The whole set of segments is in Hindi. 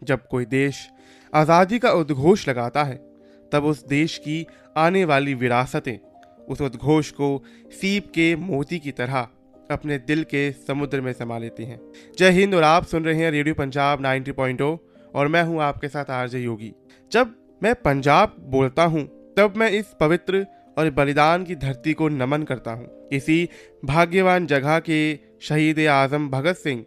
जब कोई देश आज़ादी का उद्घोष लगाता है, तब उस देश की आने वाली विरासतें उस उद्घोष को सीप के मोती की तरह अपने दिल के समुद्र में समा लेती हैं। जय हिंद, और आप सुन रहे हैं रेडियो पंजाब 90.0 और मैं हूं आपके साथ आरजे योगी। जब मैं पंजाब बोलता हूं, तब मैं इस पवित्र और बलिदान की धरती को नमन करता हूं। इसी भाग्यवान जगह के शहीद आजम भगत सिंह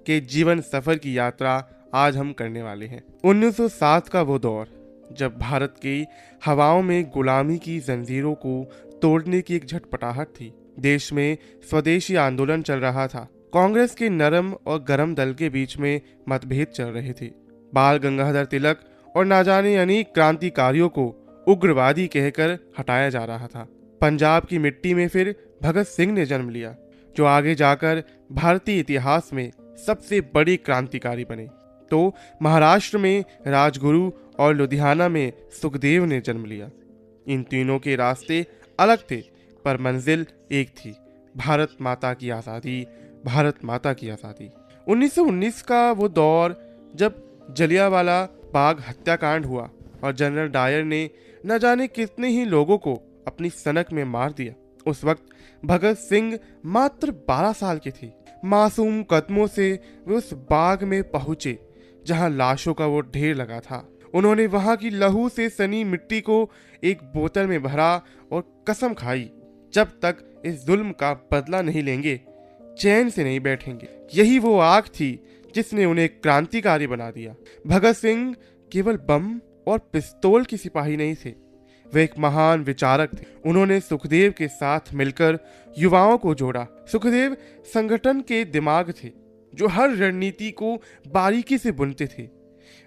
के जीवन सफर की यात्रा आज हम करने वाले हैं। 1907 का वो दौर, जब भारत की हवाओं में गुलामी की जंजीरों को तोड़ने की एक झटपटाहट थी। देश में स्वदेशी आंदोलन चल रहा था। कांग्रेस के नरम और गरम दल के बीच में मतभेद चल रहे थे। बाल गंगाधर तिलक और ना जाने अनेक क्रांतिकारियों को उग्रवादी कहकर हटाया जा रहा था। पंजाब की मिट्टी में फिर भगत सिंह ने जन्म लिया, जो आगे जाकर भारतीय इतिहास में सबसे बड़े क्रांतिकारी बने। तो महाराष्ट्र में राजगुरु और लुधियाना में सुखदेव ने जन्म लिया। इन तीनों के रास्ते अलग थे, पर मंजिल एक थी, भारत माता की आज़ादी, भारत माता की आज़ादी। 1919 का वो दौर, जब जलियांवाला बाग हत्याकांड हुआ और जनरल डायर ने न जाने कितने ही लोगों को अपनी सनक में मार दिया। उस वक्त भगत सिंह मात्र 12 साल के थे। मासूम कदमों से वे उस बाग में पहुंचे जहां लाशों का वो ढेर लगा था। उन्होंने वहां की लहू से सनी मिट्टी को एक बोतल में भरा और कसम खाई, जब तक इस जुल्म का बदला नहीं लेंगे, चैन से नहीं बैठेंगे। यही वो आग थी जिसने उन्हें क्रांतिकारी बना दिया। भगत सिंह केवल बम और पिस्तौल के सिपाही नहीं थे, वे एक महान विचारक थे। उन्होंने सुखदेव के साथ मिलकर युवाओं को जोड़ा। सुखदेव संगठन के दिमाग थे, जो हर रणनीति को बारीकी से बुनते थे।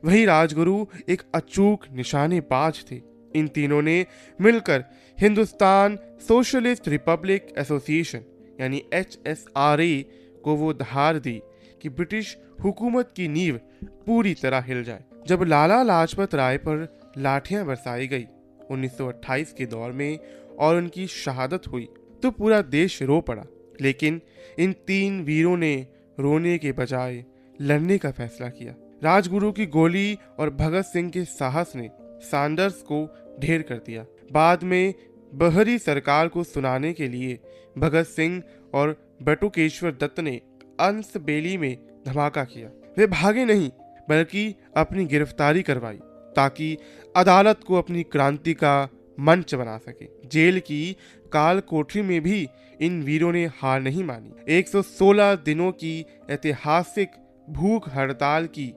वही राजगुरु एक अचूक निशानेबाज थे। इन तीनों ने मिलकर हिंदुस्तान सोशलिस्ट रिपब्लिक एसोसिएशन यानी HSRA को वो धार दी कि ब्रिटिश हुकूमत की नींव पूरी तरह हिल जाए। जब लाला लाजपत राय पर लाठियां बरसाई गई 1928 के दौर में और उनकी शहादत हुई, तो पूरा देश रो पड़ा। लेकिन इन तीन वीरों ने रोने के बजाय लड़ने का फैसला किया। राजगुरु की गोली और भगत सिंह के साहस ने सैंडर्स को ढेर कर दिया। बाद में बहरी सरकार को सुनाने के लिए भगत सिंह और बटुकेश्वर दत्त ने अंसबेली में धमाका किया। वे भागे नहीं, बल्कि अपनी गिरफ्तारी करवाई, ताकि अदालत को अपनी क्रांति का मंच बना सके। जेल की काल कोठरी में भी इन वीरों ने हार नहीं मानी। 116 दिनों की ऐतिहासिक भूख हड़ताल की,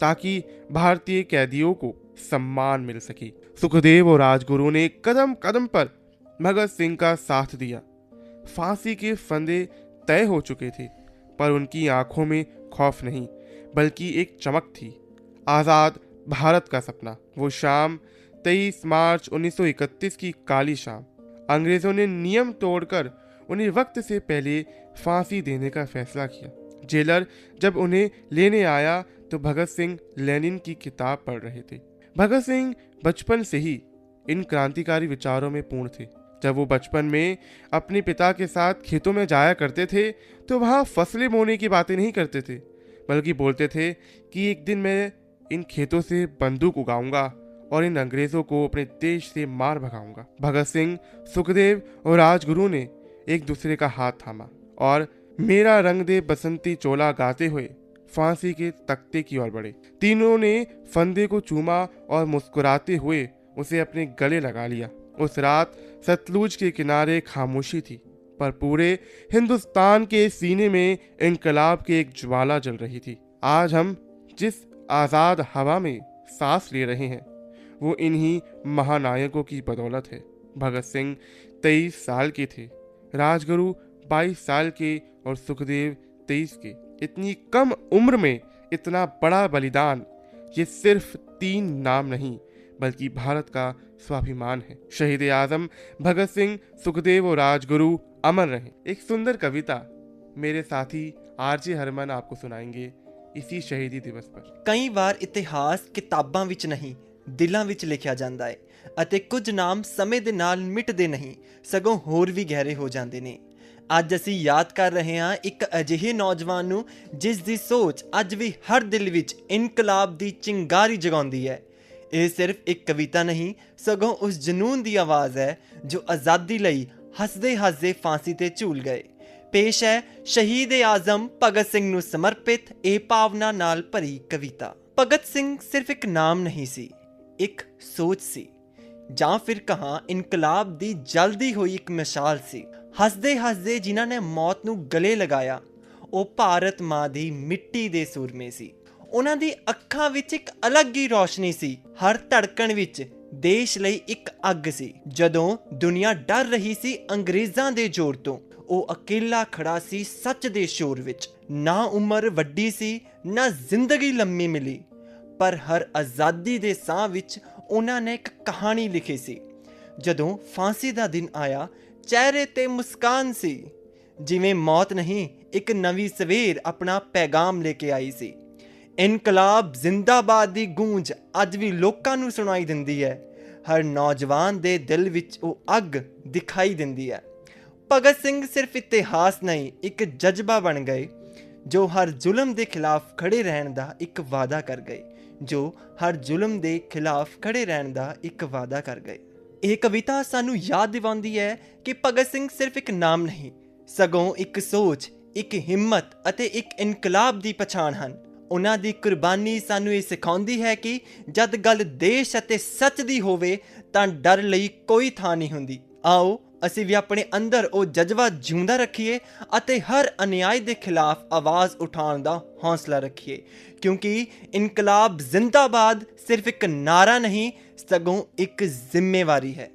ताकि भारतीय कैदियों को सम्मान मिल सके। सुखदेव और राजगुरु ने कदम कदम पर भगत सिंह का साथ दिया। फांसी के फंदे तय हो चुके थे, पर उनकी आंखों में खौफ नहीं, बल्कि एक चमक थी, आजाद भारत का सपना। वो शाम 23 मार्च 1931 की काली शाम, अंग्रेजों ने नियम तोड़कर उन्हें वक्त से पहले फांसी देने का फैसला किया। जेलर जब उन्हें लेने आया, तो भगत सिंह लेनिन की किताब पढ़ रहे थे। भगत सिंह बचपन से ही इन क्रांतिकारी विचारों में पूर्ण थे। जब वो बचपन में अपने पिता के साथ खेतों में जाया करते थे, तो वहाँ फसलें बोने की बातें नहीं करते थे, बल्कि बोलते थे कि एक दिन मैं इन खेतों से बंदूक उगाऊंगा और इन अंग्रेजों को अपने देश से मार भगाऊंगा। भगत सिंह, सुखदेव और राजगुरु ने एक दूसरे का हाथ थामा और मेरा रंग दे बसंती चोला गाते हुए फांसी के तख्ते की ओर बढ़े। तीनों ने फंदे को चूमा और मुस्कुराते हुए उसे अपने गले लगा लिया। उस रात सतलुज के किनारे खामोशी थी, पर पूरे हिंदुस्तान के सीने में इंकलाब की एक ज्वाला जल रही थी। आज हम जिस आज़ाद हवा में सांस ले रहे हैं, वो इन्हीं महानायकों की बदौलत है। भगत सिंह 23 साल के थे, राजगुरु 22 साल के और सुखदेव 23 के। इतनी कम उम्र में इतना बड़ा बलिदान, ये सिर्फ 3 नाम नहीं, बल्कि भारत का स्वाभिमान है। शहीद आजम भगत सिंह, सुखदेव और राजगुरु अमर रहे। एक सुंदर कविता मेरे साथी आरजे हरमन आपको सुनाएंगे इसी शहीदी दिवस पर। कई ਵਾਰ ਇਤਿਹਾਸ ਕਿਤਾਬਾਂ ਵਿੱਚ ਨਹੀਂ ਦਿਲਾਂ ਵਿੱਚ ਲਿਖਿਆ ਜਾਂਦਾ ਹੈ ਅਤੇ ਕੁਝ ਨਾਮ ਸਮੇਂ ਦੇ ਨਾਲ ਮਿਟਦੇ ਨਹੀਂ ਸਗੋਂ ਹੋਰ ਵੀ ਗਹਿਰੇ ਹੋ ਜਾਂਦੇ ਨੇ। ਅੱਜ ਅਸੀਂ ਯਾਦ ਕਰ ਰਹੇ ਹਾਂ ਇੱਕ ਅਜਿਹੇ ਨੌਜਵਾਨ ਨੂੰ ਜਿਸ ਦੀ ਸੋਚ ਅੱਜ ਵੀ ਹਰ ਦਿਲ ਵਿੱਚ ਇਨਕਲਾਬ ਦੀ ਚਿੰਗਾਰੀ ਜਗਾਉਂਦੀ ਹੈ। ਇਹ ਸਿਰਫ ਇੱਕ ਕਵਿਤਾ ਨਹੀਂ, ਸਗੋਂ ਉਸ ਜਨੂਨ ਦੀ ਆਵਾਜ਼ ਹੈ ਜੋ ਆਜ਼ਾਦੀ ਲਈ ਹੱਸਦੇ ਹੱਸਦੇ ਫਾਂਸੀ ਤੇ ਝੂਲ ਗਏ। ਪੇਸ਼ ਹੈ ਸ਼ਹੀਦ ਆਜ਼ਮ ਭਗਤ ਸਿੰਘ ਨੂੰ ਸਮਰਪਿਤ ਇਹ ਭਾਵਨਾ ਨਾਲ ਭਰੀ ਕਵਿਤਾ। ਭਗਤ ਸਿੰਘ ਸਿਰਫ ਇੱਕ ਨਾਮ ਨਹੀਂ ਸੀ, ਇੱਕ ਸੋਚ ਸੀ, ਜਾਂ ਫਿਰ ਕਹਾਂ ਇਨਕਲਾਬ ਦੀ ਜਲਦੀ ਹੋਈ ਇੱਕ ਮਿਸਾਲ ਸੀ। ਹੱਸਦੇ ਹੱਸਦੇ ਜਿਨ੍ਹਾਂ ਨੇ ਮੌਤ ਨੂੰ ਗਲੇ ਲਗਾਇਆ ਉਹ ਭਾਰਤ ਮਾਂ ਦੀ ਮਿੱਟੀ ਦੇ ਸੂਰਮੇ ਸੀ। ਉਹਨਾਂ ਦੀ ਅੱਖਾਂ ਵਿੱਚ ਇੱਕ ਅਲੱਗ ਹੀ ਰੌਸ਼ਨੀ ਸੀ, ਹਰ ਧੜਕਣ ਵਿੱਚ ਦੇਸ਼ ਲਈ ਇੱਕ ਅੱਗ ਸੀ। ਜਦੋਂ ਦੁਨੀਆ ਡਰ ਰਹੀ ਸੀ ਅੰਗਰੇਜ਼ਾਂ ਦੇ ਜ਼ੋਰ ਤੋਂ, ਉਹ ਅਕੇਲਾ ਖੜਾ ਸੀ ਸੱਚ ਦੇ ਸ਼ੋਰ ਵਿੱਚ। ਨਾ ਉਮਰ ਵੱਡੀ ਸੀ, ਨਾ ਜ਼ਿੰਦਗੀ ਲੰਮੀ ਮਿਲੀ, ਪਰ ਹਰ ਆਜ਼ਾਦੀ ਦੇ ਸਾਹ ਵਿੱਚ ਉਹਨਾਂ ਨੇ ਇੱਕ ਕਹਾਣੀ ਲਿਖੀ ਸੀ। ਜਦੋਂ ਫਾਂਸੀ ਦਾ ਦਿਨ ਆਇਆ ਚਿਹਰੇ ਤੇ ਮੁਸਕਾਨ ਸੀ, ਜਿਵੇਂ ਮੌਤ ਨਹੀਂ ਇੱਕ ਨਵੀਂ ਸਵੇਰ ਆਪਣਾ ਪੈਗਾਮ ਲੈ ਕੇ ਆਈ ਸੀ। ਇਨਕਲਾਬ ਜ਼ਿੰਦਾਬਾਦ ਦੀ ਗੂੰਜ ਅੱਜ ਵੀ ਲੋਕਾਂ ਨੂੰ ਸੁਣਾਈ ਦਿੰਦੀ ਹੈ। ਹਰ ਨੌਜਵਾਨ ਦੇ ਦਿਲ ਵਿੱਚ ਉਹ ਅੱਗ ਦਿਖਾਈ ਦਿੰਦੀ ਹੈ। ਭਗਤ ਸਿੰਘ ਸਿਰਫ ਇਤਿਹਾਸ ਨਹੀਂ, ਇੱਕ ਜਜ਼ਬਾ ਬਣ ਗਏ ਜੋ ਹਰ ਜ਼ੁਲਮ ਦੇ ਖਿਲਾਫ ਖੜੇ ਰਹਿਣ ਦਾ ਇੱਕ ਵਾਅਦਾ ਕਰ ਗਏ, ਇਹ ਕਵਿਤਾ ਸਾਨੂੰ ਯਾਦ ਦਿਵਾਉਂਦੀ ਹੈ ਕਿ ਭਗਤ ਸਿੰਘ ਸਿਰਫ ਇੱਕ ਨਾਮ ਨਹੀਂ, ਸਗੋਂ ਇੱਕ ਸੋਚ, ਇੱਕ ਹਿੰਮਤ ਅਤੇ ਇੱਕ ਇਨਕਲਾਬ ਦੀ ਪਛਾਣ ਹਨ। ਉਹਨਾਂ ਦੀ ਕੁਰਬਾਨੀ ਸਾਨੂੰ ਇਹ ਸਿਖਾਉਂਦੀ ਹੈ ਕਿ ਜਦ ਗੱਲ ਦੇਸ਼ ਅਤੇ ਸੱਚ ਦੀ ਹੋਵੇ ਤਾਂ ਡਰ ਲਈ ਕੋਈ ਥਾਂ ਨਹੀਂ ਹੁੰਦੀ। ਆਓ ਅਸੀਂ ਵੀ ਆਪਣੇ ਅੰਦਰ ਉਹ ਜਜ਼ਬਾ ਜਿਉਂਦਾ ਰੱਖੀਏ ਅਤੇ ਹਰ ਅਨਿਆਏ ਦੇ ਖਿਲਾਫ ਆਵਾਜ਼ ਉਠਾਉਣ ਦਾ ਹੌਸਲਾ ਰੱਖੀਏ, ਕਿਉਂਕਿ ਇਨਕਲਾਬ ਜ਼ਿੰਦਾਬਾਦ ਸਿਰਫ ਇੱਕ ਨਾਰਾ ਨਹੀਂ, ਸਗੋਂ ਇੱਕ ਜ਼ਿੰਮੇਵਾਰੀ ਹੈ।